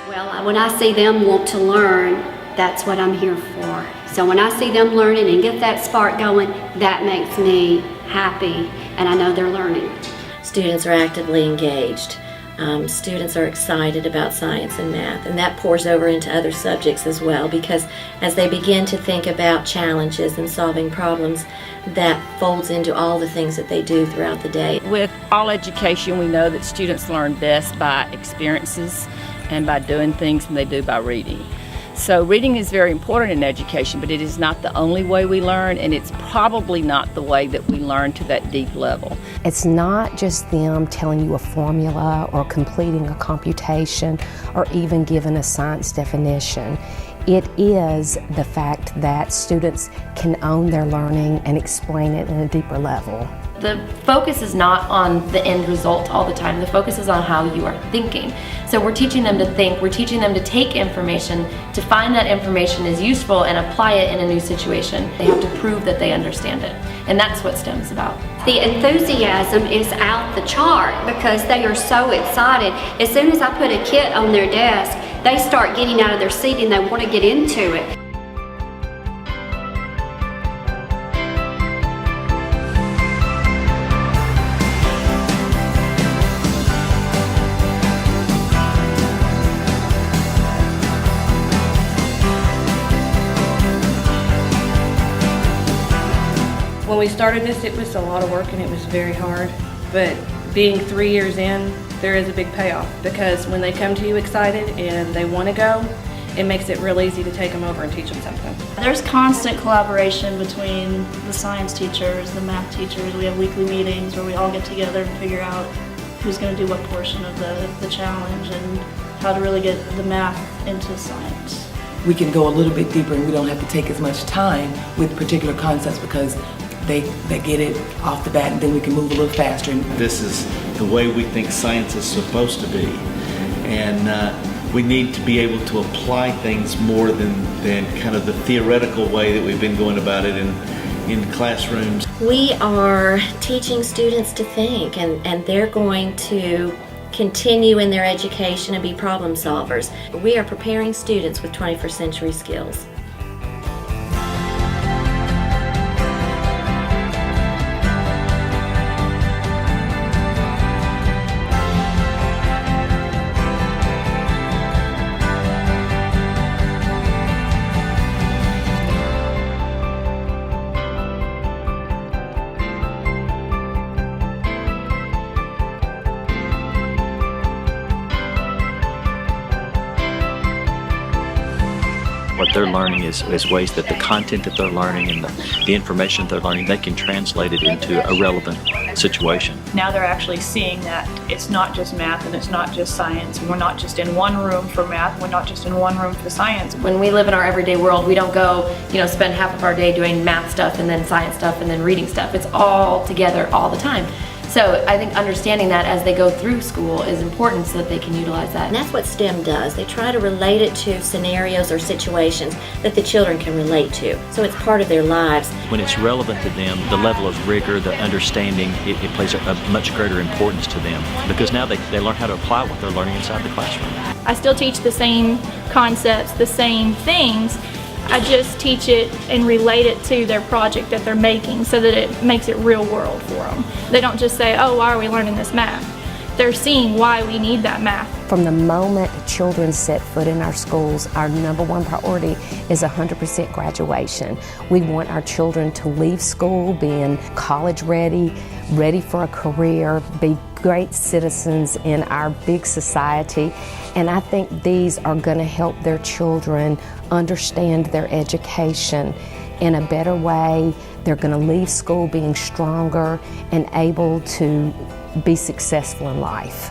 Well, when I see them want to learn, that's what I'm here for. So when I see them learning and get that spark going, that makes me happy, and I know they're learning. Students are actively engaged. Students are excited about science and math, and that pours over into other subjects as well, because as they begin to think about challenges and solving problems, that folds into all the things that they do throughout the day. With all education, we know that students learn best by experiences and by doing things than they do by reading. So reading is very important in education, but it is not the only way we learn, and it's probably not the way that we learn to that deep level. It's not just them telling you a formula or completing a computation or even giving a science definition. It is the fact that students can own their learning and explain it in a deeper level. The focus is not on the end result all the time. The focus is on how you are thinking. So we're teaching them to think, we're teaching them to take information, to find that information is useful and apply it in a new situation. They have to prove that they understand it. And that's what STEM is about. The enthusiasm is out the chart because they are so excited. As soon as I put a kit on their desk, they start getting out of their seat and they want to get into it. When we started this, it was a lot of work and it was very hard, but being 3 years in, there is a big payoff, because when they come to you excited and they want to go, it makes it real easy to take them over and teach them something. There's constant collaboration between the science teachers, the math teachers. We have weekly meetings where we all get together and figure out who's going to do what portion of the challenge and how to really get the math into science. We can go a little bit deeper and we don't have to take as much time with particular concepts because they get it off the bat, and then we can move a little faster. This is the way we think science is supposed to be, and we need to be able to apply things more than kind of the theoretical way that we've been going about it in classrooms. We are teaching students to think, and they're going to continue in their education and be problem solvers. We are preparing students with 21st century skills. What they're learning is ways that the content that they're learning and the information that they're learning, they can translate it into a relevant situation. Now they're actually seeing that it's not just math and it's not just science. We're not just in one room for math, we're not just in one room for science. When we live in our everyday world, we don't go, spend half of our day doing math stuff and then science stuff and then reading stuff. It's all together all the time. So I think understanding that as they go through school is important so that they can utilize that. And that's what STEM does. They try to relate it to scenarios or situations that the children can relate to. So it's part of their lives. When it's relevant to them, the level of rigor, the understanding, it plays a much greater importance to them, because now they learn how to apply what they're learning inside the classroom. I still teach the same concepts, the same things. I just teach it and relate it to their project that they're making so that it makes it real world for them. They don't just say, oh, why are we learning this math? They're seeing why we need that math. From the moment children set foot in our schools, our number one priority is 100% graduation. We want our children to leave school being college ready, ready for a career, be great citizens in our big society. And I think these are going to help their children understand their education in a better way. They're going to leave school being stronger and able to be successful in life.